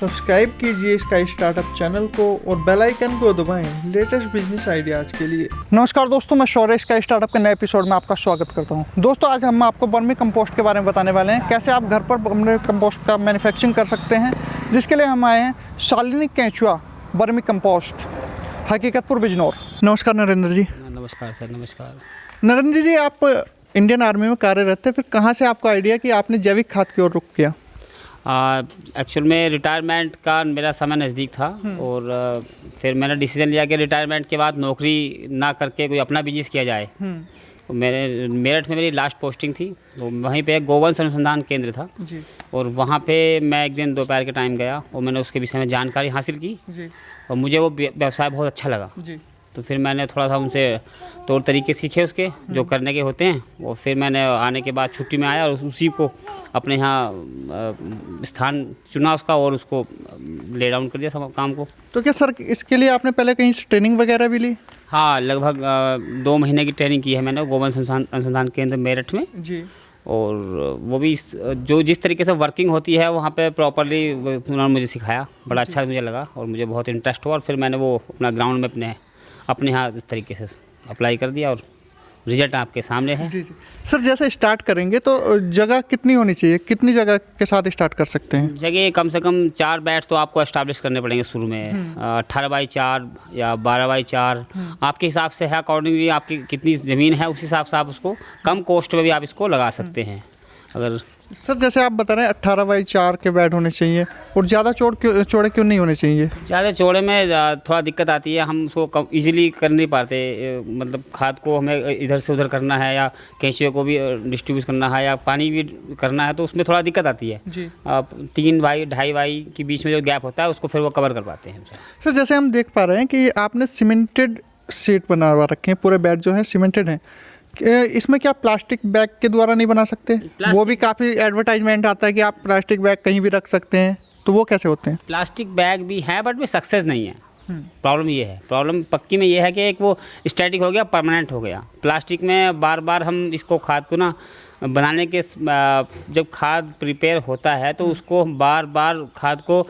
Subscribe कीजिए sky startup channel को और बेल आइकन को दबाएं लेटेस्ट बिजनेस आइडियाज़ के लिए। नमस्कार दोस्तों, मैं शौर्य स्काई स्टार्टअप के नए एपिसोड में आपका स्वागत करता हूं। दोस्तों, आज हम आपको वर्मी कंपोस्ट के बारे में बताने वाले हैं, कैसे आप घर पर वर्मी कंपोस्ट का मैन्युफैक्चरिंग कर सकते हैं, जिसके लिए हम आए हैं शालिनी केंचुआ वर्मी कंपोस्ट, हकीकतपुर बिजनौर। नमस्कार नरेंद्र जी। नमस्कार सर। नमस्कार नरेंद्र जी, आप इंडियन आर्मी में कार्यरत थे, फिर कहाँ से आपको आइडिया कि आपने जैविक खाद की ओर रुख किया? एक्चुअल में रिटायरमेंट का मेरा समय नज़दीक था और फिर मैंने डिसीजन लिया कि रिटायरमेंट के बाद नौकरी ना करके कोई अपना बिजनेस किया जाए। तो मेरे मेरठ में मेरी लास्ट पोस्टिंग थी, तो वहीं पे गोवंश अनुसंधान केंद्र था जी। और वहाँ पे मैं एक दिन दोपहर के टाइम गया और मैंने उसके विषय में जानकारी हासिल की जी। और मुझे वो व्यवसाय बहुत अच्छा लगा जी। तो फिर मैंने थोड़ा सा उनसे तौर तरीके सीखे उसके जो करने के होते हैं। और फिर मैंने आने के बाद छुट्टी में आया और उसी को अपने यहाँ स्थान चुना उसका और उसको ले डाउन कर दिया सब काम को। तो क्या सर इसके लिए आपने पहले कहीं से ट्रेनिंग वगैरह भी ली? हाँ, लगभग 2 महीने की ट्रेनिंग की है मैंने गोवंश अनुसंधान केंद्र मेरठ में। जी। और वो भी जो जिस तरीके से वर्किंग होती है वहाँ पे प्रॉपरली उन्होंने मुझे सिखाया, बड़ा अच्छा मुझे लगा और मुझे बहुत इंटरेस्ट हुआ और फिर मैंने वो अपना ग्राउंड में अपने यहाँ इस तरीके से अप्लाई कर दिया और रिजल्ट आपके सामने है। जी जी। सर, जैसे स्टार्ट करेंगे तो जगह कितनी होनी चाहिए, कितनी जगह के साथ स्टार्ट कर सकते हैं? जगह कम से कम 4 बेड तो आपको एस्टैब्लिश करने पड़ेंगे शुरू में। 18x4 या 12x4 आपके हिसाब से है, अकॉर्डिंगली आपकी कितनी ज़मीन है उस हिसाब से आप उसको कम कॉस्ट में भी आप इसको लगा सकते हैं। अगर सर जैसे आप बता रहे हैं 18x4 के बेड होने चाहिए, और ज़्यादा चौड़े क्यों नहीं होने चाहिए? ज़्यादा चौड़े में थोड़ा दिक्कत आती है, हम उसको कम ईजिली कर नहीं पाते। मतलब खाद को हमें इधर से उधर करना है या कैंचियों को भी डिस्ट्रीब्यूट करना है या पानी भी करना है तो उसमें थोड़ा दिक्कत आती है। जी। 3 बाई 2.5 बाई के बीच में जो गैप होता है उसको फिर वो कवर कर पाते हैं। सर जैसे हम देख पा रहे हैं कि आपने सीमेंटेड सीट बनवा रखे हैं, पूरे बेड जो है सीमेंटेड हैं। इसमें क्या प्लास्टिक बैग के द्वारा नहीं बना सकते? वो भी काफ़ी एडवर्टाइजमेंट आता है कि आप प्लास्टिक बैग कहीं भी रख सकते हैं, तो वो कैसे होते हैं? प्लास्टिक बैग भी हैं बट में सक्सेस नहीं है। प्रॉब्लम ये है, प्रॉब्लम पक्की में ये है कि एक वो स्टैटिक हो गया, परमानेंट हो गया। प्लास्टिक में बार बार हम इसको खाद को ना बनाने के जब खाद प्रिपेयर होता है तो उसको बार बार खाद को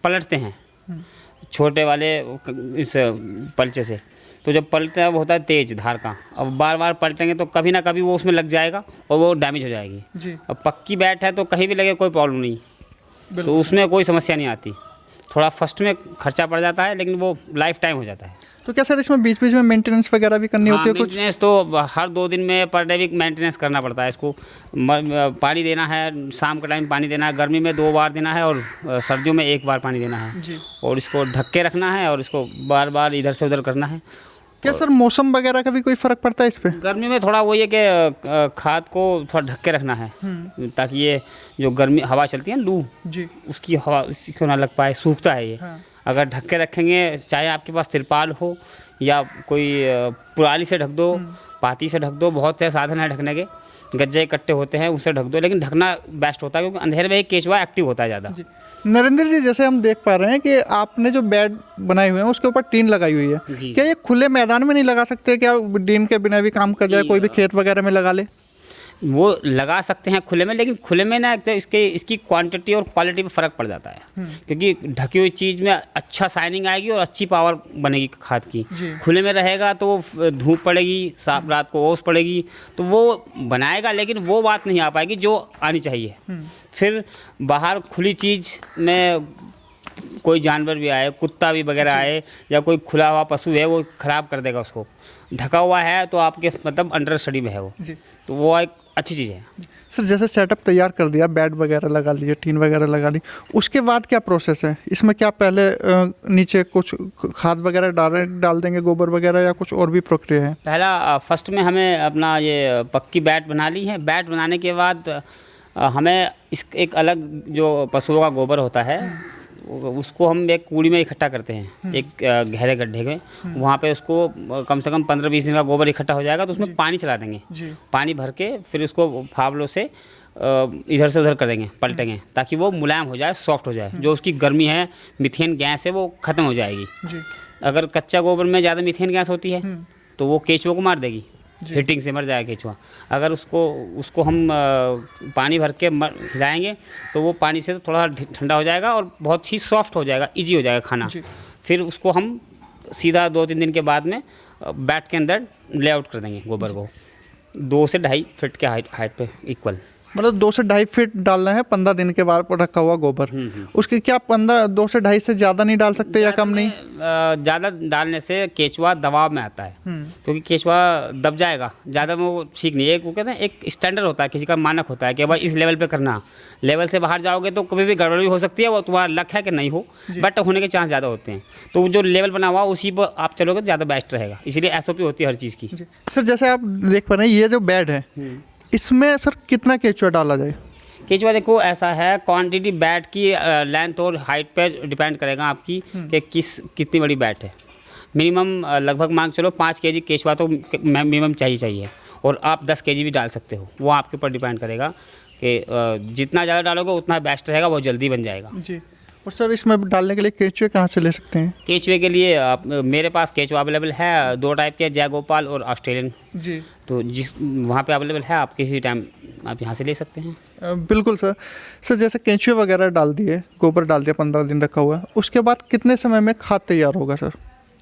पलटते हैं छोटे वाले इस पलचे से। तो जब पलटता है वो होता है तेज धार का, अब बार बार पलटेंगे तो कभी ना कभी वो उसमें लग जाएगा और वो डैमेज हो जाएगी। जी। अब पक्की बैट है तो कहीं भी लगे कोई प्रॉब्लम नहीं, तो उसमें कोई समस्या नहीं आती। थोड़ा फर्स्ट में खर्चा पड़ जाता है लेकिन वो लाइफ टाइम हो जाता है। तो क्या सर इसमें बीच बीच में मेंटेनेंस वगैरह भी करनी होती है? कुछ मेंटेनेंस तो हर 2 दिन में पर डे भी मेंटेनेंस करना पड़ता है। इसको पानी देना है, शाम के टाइम पानी देना है, गर्मी में 2 बार देना है और सर्दियों में 1 बार पानी देना है। जी। और इसको ढक के रखना है और इसको बार बार इधर से उधर करना है। क्या सर मौसम वगैरह का भी कोई फ़र्क पड़ता है इस पे? गर्मी में थोड़ा वही है कि खाद को थोड़ा ढक के रखना है ताकि ये जो गर्मी हवा चलती है लू, जी, उसकी हवा उसी को ना लग पाए, सूखता है ये। हाँ। अगर ढक के रखेंगे, चाहे आपके पास तिरपाल हो या कोई पुराली से ढक दो, पाती से ढक दो, बहुत से साधन है ढकने के, गज्जे इकट्ठे होते हैं उससे ढक दो, लेकिन ढकना बेस्ट होता है क्योंकि अंधेरे में एक केचुआ एक्टिव होता है ज़्यादा। नरेंद्र जी, जैसे हम देख पा रहे हैं कि आपने जो बेड बनाए हुए हैं उसके ऊपर टीन लगाई हुई है, जी। क्या ये खुले मैदान में नहीं लगा सकते? क्या टीन के बिना भी काम कर जाए, कोई भी खेत वगैरह में लगा ले? वो लगा सकते हैं खुले में, लेकिन खुले में ना तो इसकी क्वांटिटी और क्वालिटी में फ़र्क पड़ जाता है क्योंकि ढकी हुई चीज़ में अच्छा शाइनिंग आएगी और अच्छी पावर बनेगी खाद की। खुले में रहेगा तो धूप पड़ेगी, साफ रात को ओस पड़ेगी तो वो बनाएगा लेकिन वो बात नहीं आ पाएगी जो आनी चाहिए। फिर बाहर खुली चीज़ में कोई जानवर भी आए, कुत्ता भी वगैरह आए या कोई खुला हुआ पशु है वो ख़राब कर देगा उसको। ढका हुआ है तो आपके मतलब अंडर स्टडी में है वो, तो वो एक अच्छी चीज़ है। सर जैसे सेटअप तैयार कर दिया, बेड वगैरह लगा लिए, टीन वगैरह लगा ली, उसके बाद क्या प्रोसेस है इसमें? क्या पहले नीचे कुछ खाद वगैरह डाल देंगे, गोबर वगैरह, या कुछ और भी प्रक्रिया है? पहला फर्स्ट में हमें अपना ये पक्की बैट बना ली है। बैट बनाने के बाद हमें एक अलग जो पशुओं का गोबर होता है उसको हम एक कूड़ी में इकट्ठा करते हैं, एक गहरे गड्ढे में। वहाँ पे उसको कम से कम 15-20 दिन का गोबर इकट्ठा हो जाएगा तो उसमें पानी चला देंगे। पानी भर के फिर उसको फावलों से इधर से उधर करेंगे, पलटेंगे ताकि वो मुलायम हो जाए, सॉफ्ट हो जाए। जो उसकी गर्मी है, मीथेन गैस है, वो ख़त्म हो जाएगी। अगर कच्चा गोबर में ज़्यादा मीथेन गैस होती है तो वो केंचुओं को मार देगी हीटिंग से मर जाएगा केचुआ। अगर उसको हम पानी भर के हिलाएंगे तो वो पानी से थोड़ा ठंडा हो जाएगा और बहुत ही सॉफ्ट हो जाएगा, ईजी हो जाएगा खाना। फिर उसको हम सीधा 2-3 दिन के बाद में बैट के अंदर लेआउट कर देंगे गोबर को 2 से 2.5 फीट के हाइट पे इक्वल। मतलब 2 से 2.5 फीट डालना है 15 दिन के बाद रखा हुआ गोबर। उसके क्या 2 से 2.5 से ज़्यादा नहीं डाल सकते या कम नहीं? ज़्यादा डालने से केचुआ दबाव में आता है, क्योंकि केचुआ दब जाएगा ज़्यादा में, वो ठीक नहीं है। वो कहते हैं एक स्टैंडर्ड होता है, किसी का मानक होता है कि भाई इस लेवल पे करना। लेवल से बाहर जाओगे तो कभी भी गड़बड़ी हो सकती है, वो तुम्हारा लक है कि नहीं हो, बट होने के चांस ज़्यादा होते हैं। तो जो लेवल बना हुआ उसी पर आप चलोगे तो ज़्यादा बेस्ट रहेगा, इसीलिए SOP होती है हर चीज़ की। सर जैसे आप देख पा रहे हैं ये जो बेड है इसमें सर कितना केचुआ डाला जाए? केचुआ देखो ऐसा है, क्वांटिटी बैट की लेंथ और हाइट पे डिपेंड करेगा आपकी कि कितनी बड़ी बैट है। मिनिमम लगभग मान चलो 5 kg केचुआ तो मिनिमम चाहिए, और आप 10 kg भी डाल सकते हो, वो आपके ऊपर डिपेंड करेगा कि जितना ज़्यादा डालोगे उतना बेस्ट रहेगा, वो जल्दी बन जाएगा जी। और सर इसमें डालने के लिए केचुए कहाँ से ले सकते हैं? केचुए के लिए मेरे पास केचुआ अवेलेबल है 2 टाइप के, जय गोपाल और ऑस्ट्रेलियन जी। तो जिस वहाँ पे अवेलेबल है, आप किसी टाइम आप यहाँ से ले सकते हैं। बिल्कुल सर। सर जैसे केंचुए वगैरह डाल दिए, गोबर डाल दिया, 15 दिन रखा हुआ है, उसके बाद कितने समय में खाद तैयार होगा सर?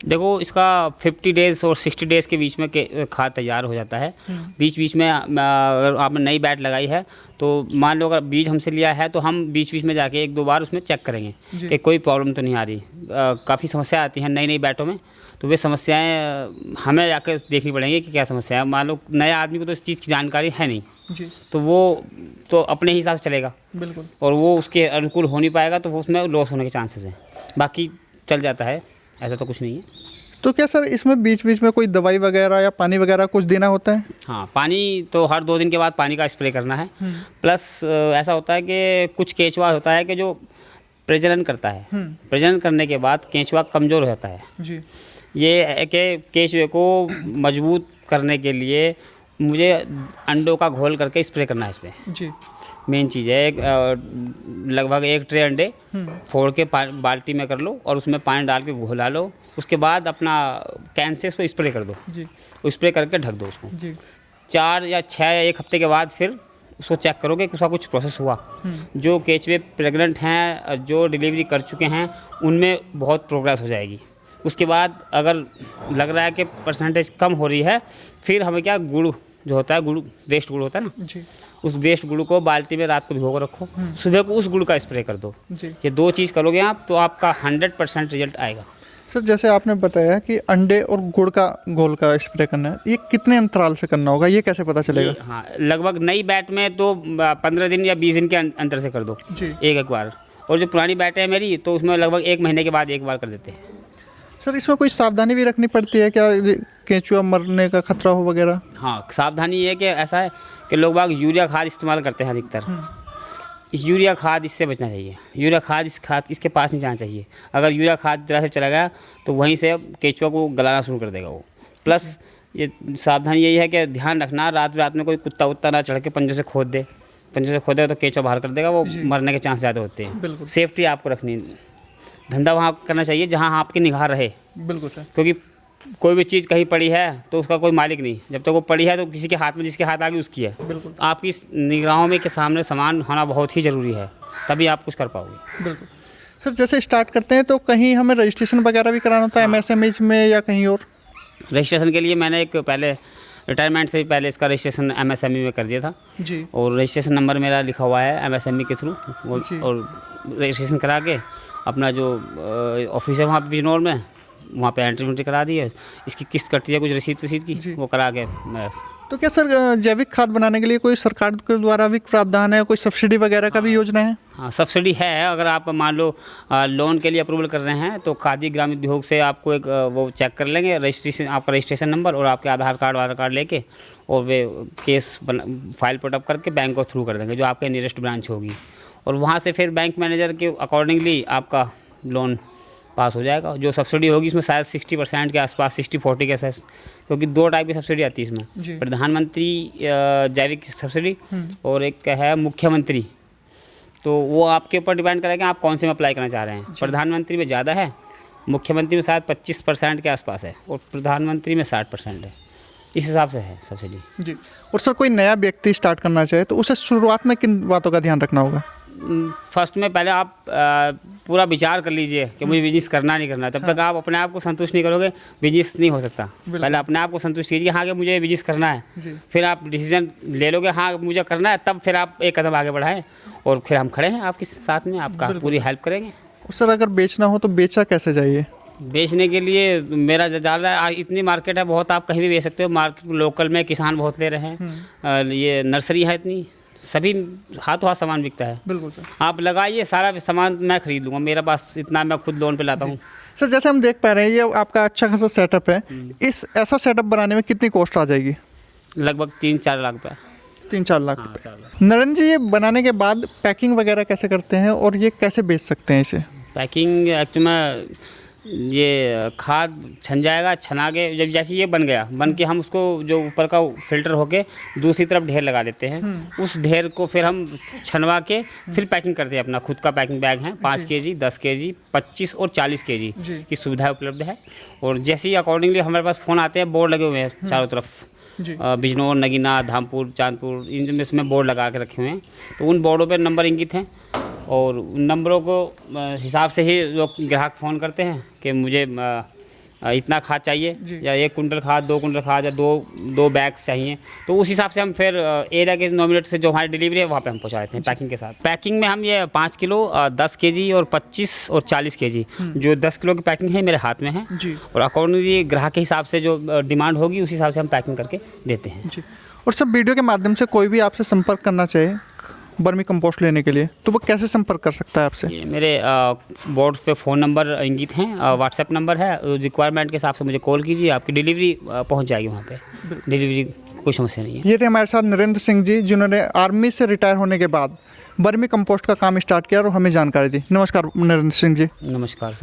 देखो इसका 50 डेज़ और 60 डेज़ के बीच में खाद तैयार हो जाता है। बीच में अगर आपने नई बैट लगाई है तो मान लो अगर बीज हमसे लिया है तो हम बीच में जाके 1-2 बार उसमें चेक करेंगे कि कोई प्रॉब्लम तो नहीं आ रही। काफ़ी समस्या आती हैं नई बैटों में, तो वे समस्याएं हमें जाकर देखनी पड़ेंगी कि क्या समस्या है। मान लो नए आदमी को तो इस चीज़ की जानकारी है नहीं जी, तो वो तो अपने हिसाब से चलेगा, बिल्कुल, और वो उसके अनुकूल हो नहीं पाएगा तो वो उसमें लॉस होने के चांसेस हैं। बाकी चल जाता है, ऐसा तो कुछ नहीं है। तो क्या सर इसमें बीच में कोई दवाई वगैरह या पानी वगैरह कुछ देना होता है? हाँ, पानी तो हर 2 दिन के बाद पानी का स्प्रे करना है। प्लस ऐसा होता है कि कुछ केंचुआ होता है कि जो प्रजनन करता है, प्रजनन करने के बाद केंचुआ कमज़ोर हो जाता है जी। ये है कि केंचुए को मजबूत करने के लिए मुझे अंडों का घोल करके स्प्रे करना है इसमें जी। मेन चीज़ है। लगभग 1 ट्रे अंडे फोड़ के बाल्टी में कर लो और उसमें पानी डाल के घोला लो। उसके बाद अपना कैन से उसको स्प्रे कर दो जी। स्प्रे करके ढक दो उसको जी। 4 या 6 या 1 हफ्ते के बाद फिर उसको चेक करोगे कि उसका कुछ प्रोसेस हुआ। जो केंचुए प्रेग्नेंट हैं, जो डिलीवरी कर चुके हैं, उनमें बहुत प्रोग्रेस हो जाएगी। उसके बाद अगर लग रहा है कि परसेंटेज कम हो रही है, फिर हमें क्या गुड़ जो होता है, गुड़ वेस्ट गुड़ होता है ना जी। उस वेस्ट गुड़ को बाल्टी में रात को भिगो कर रखो, सुबह को उस गुड़ का स्प्रे कर दो। जी। ये 2 चीज़ करोगे आप तो आपका 100% रिजल्ट आएगा। सर जैसे आपने बताया कि अंडे और गुड़ का घोल का स्प्रे करना है, ये कितने अंतराल से करना होगा, ये कैसे पता चलेगा? हाँ, लगभग नई बैट में तो 15 दिन या 20 दिन के अंतर से कर दो जी। एक बार, और जो पुरानी बैट है मेरी तो उसमें लगभग 1 महीने के बाद 1 बार कर देते हैं। सर इसमें कोई सावधानी भी रखनी पड़ती है क्या, केंचुआ मरने का खतरा हो वगैरह? हाँ, सावधानी ये है कि ऐसा है कि लोग बाग यूरिया खाद इस्तेमाल करते हैं अधिकतर। इस यूरिया खाद इससे बचना चाहिए। यूरिया खाद इसके पास नहीं जाना चाहिए। अगर यूरिया खाद जरा से चला गया तो वहीं से केंचुआ को गलाना शुरू कर देगा वो। प्लस ये सावधानी यही है कि ध्यान रखना रात में कोई कुत्ता उत्ता ना चढ़ के पंजे से खोद दे तो केंचुआ बाहर कर देगा, वो मरने के चांस ज़्यादा होते हैं। बिल्कुल। सेफ्टी आपको रखनी, धंधा वहाँ करना चाहिए जहाँ आपकी निगाह रहे। बिल्कुल सर। क्योंकि कोई भी चीज़ कहीं पड़ी है तो उसका कोई मालिक नहीं, जब तक वो पड़ी है तो किसी के हाथ में, जिसके हाथ आ गई उसकी है। बिल्कुल। आपकी निगाहों में के सामने सामान होना बहुत ही ज़रूरी है, तभी आप कुछ कर पाओगे। बिल्कुल सर। जैसे स्टार्ट करते हैं तो कहीं हमें रजिस्ट्रेशन वगैरह भी कराना होता है MSME में या कहीं और? रजिस्ट्रेशन के लिए मैंने एक पहले रिटायरमेंट से पहले इसका रजिस्ट्रेशन MSME में कर दिया था जी। और रजिस्ट्रेशन नंबर मेरा लिखा हुआ है MSME के थ्रू, जी। और रजिस्ट्रेशन करा के अपना जो ऑफिस है वहाँ पे बिजनौर में, वहाँ पे एंट्री करा दी है। इसकी किस्त कटती है कुछ रसीद की, वो करा के बस। तो क्या सर जैविक खाद बनाने के लिए कोई सरकार के द्वारा भी प्रावधान है, कोई सब्सिडी वगैरह का भी योजना है? हाँ, सब्सिडी है। अगर आप मान लो लोन के लिए अप्रूवल कर रहे हैं तो खादी ग्रामीण उद्योग से आपको एक वो चेक कर लेंगे, रजिस्ट्रेशन, आपका रजिस्ट्रेशन नंबर और आपके आधार कार्ड लेके, और वे केस फाइल पुटअप करके बैंक को थ्रू कर देंगे जो आपके नियरेस्ट ब्रांच होगी, और वहाँ से फिर बैंक मैनेजर के अकॉर्डिंगली आपका लोन पास हो जाएगा। जो सब्सिडी होगी इसमें शायद 60% के आसपास, 60-40 के आसपास, क्योंकि 2 टाइप की सब्सिडी आती है इसमें, प्रधानमंत्री जैविक सब्सिडी और एक है मुख्यमंत्री। तो वो आपके ऊपर डिपेंड करेगा आप कौन से में अप्लाई करना चाह रहे हैं। प्रधानमंत्री में ज़्यादा है, मुख्यमंत्री में शायद 25% के आसपास है, और प्रधानमंत्री में 60% है। इस हिसाब से है सब्सिडी। जी। और सर कोई नया व्यक्ति स्टार्ट करना चाहे तो उसे शुरुआत में किन बातों का ध्यान रखना होगा? फर्स्ट में पहले आप पूरा विचार कर लीजिए कि मुझे बिजनेस करना नहीं करना। जब तक आप अपने आप को संतुष्ट नहीं करोगे बिजनेस नहीं हो सकता। पहले अपने आप को संतुष्ट कीजिए हाँ कि मुझे बिजनेस करना है, फिर आप डिसीजन ले लोगे हाँ मुझे करना है, तब फिर आप एक कदम आगे बढ़ाएं और फिर हम खड़े हैं आपके साथ में, आपका पूरी हेल्प करेंगे। और सर अगर बेचना हो तो बेचा कैसे जाइए? बेचने के लिए मेरा जाल है, इतनी मार्केट है बहुत, आप कहीं भी बेच सकते हो। मार्केट लोकल में किसान बहुत ले रहे हैं, ये नर्सरी है इतनी, सभी हाथों हाथ सामान बिकता है। बिल्कुल सर। आप लगाइए, सारा सामान मैं खरीद लूँगा, मेरा पास इतना, मैं खुद लोन पे लाता हूँ। सर जैसे हम देख पा रहे हैं ये आपका अच्छा खासा सेटअप है, इस ऐसा सेटअप बनाने में कितनी कॉस्ट आ जाएगी? लगभग 3-4 लाख रुपये। 3-4 लाख रुपये। नरेंद्र जी, ये बनाने के बाद पैकिंग वगैरह कैसे करते हैं और ये कैसे बेच सकते हैं इसे? पैकिंग एक्चुअली में ये खाद छन जाएगा, छना के जब जैसे ये बन गया, बन के हम उसको जो ऊपर का फिल्टर होके दूसरी तरफ ढेर लगा देते हैं। उस ढेर को फिर हम छनवा के फिर पैकिंग करते हैं। अपना खुद का पैकिंग बैग है, 5 केजी, 10 केजी, 25 और 40 केजी की सुविधा उपलब्ध है। और जैसे ही अकॉर्डिंगली हमारे पास फ़ोन आते हैं, बोर्ड लगे हुए हैं चारों तरफ, बिजनौर, नगीना, धामपुर, चांदपुर, इन इसमें बोर्ड लगा के रखे हुए हैं। तो उन बोर्डों पर नंबर इंगित हैं और उन नंबरों को हिसाब से ही लोग ग्राहक फ़ोन करते हैं कि मुझे इतना खाद चाहिए या 1 कुंटल खाद, 2 कुंटल खाद या दो बैग चाहिए। तो उस हिसाब से हम फिर एरिया के 9 मिनट से जो हमारी डिलीवरी है वहाँ पे हम पहुँचा देते हैं पैकिंग के साथ। पैकिंग में हम ये 5 किलो, 10 केजी और 25 और 40 केजी, जो 10 किलो की पैकिंग है मेरे हाथ में है। और अकॉर्डिंगली ग्राहक के हिसाब से जो डिमांड होगी उस हिसाब से हम पैकिंग करके देते हैं। और सब वीडियो के माध्यम से कोई भी आपसे संपर्क करना चाहे वर्मी कंपोस्ट लेने के लिए तो वो कैसे संपर्क कर सकता है आपसे? ये मेरे बोर्ड पे फ़ोन नंबर इंगित हैं, व्हाट्सएप नंबर है, रिक्वायरमेंट के हिसाब से मुझे कॉल कीजिए, आपकी डिलीवरी पहुंच जाएगी वहाँ पे। डिलीवरी कोई समस्या नहीं है। ये थे हमारे साथ नरेंद्र सिंह जी, जिन्होंने आर्मी से रिटायर होने के बाद वर्मी कंपोस्ट का काम स्टार्ट किया और हमें जानकारी दी। नमस्कार नरेंद्र सिंह जी। नमस्कार सर।